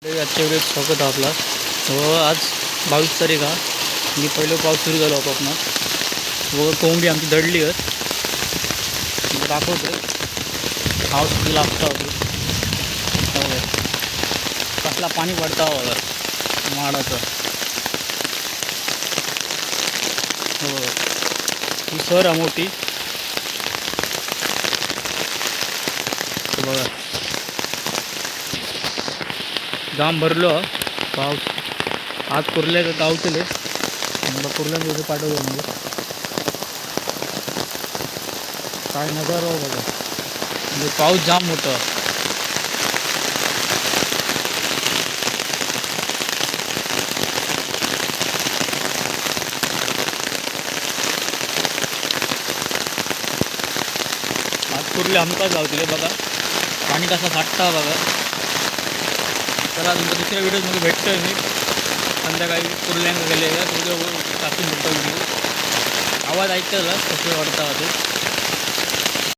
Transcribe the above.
आजच्या वेळेस स्वागत आहे आपला. आज 22 तारीख हा. मी पहिलं पाऊस सुरू झालो आपापला कोंबडी आमची दडली आहेत दाखवतोय. पाऊस किती लागता होती कसला पाणी पडता बघा माडाचं. हो ही सर आहे मोठी बघा. जाम भरलो पाऊस. आज कुर्ल्या गावचले मला कुर्ल्यामध्ये पाठवलं म्हणजे काय नजारा हो बघा. म्हणजे पाऊस जाम मोठा. आज कुर्ले हमकाच गावतले बघा. पाणी कसा साठता बघा. चला तुमच्या दुसऱ्या व्हिडिओमध्ये भेटतोय मी संध्याकाळी कुर्ल्यांक गेले का तुझं टाकून भेटतो व्हिडिओ. आवाज ऐकतं कसं वाटतं ते.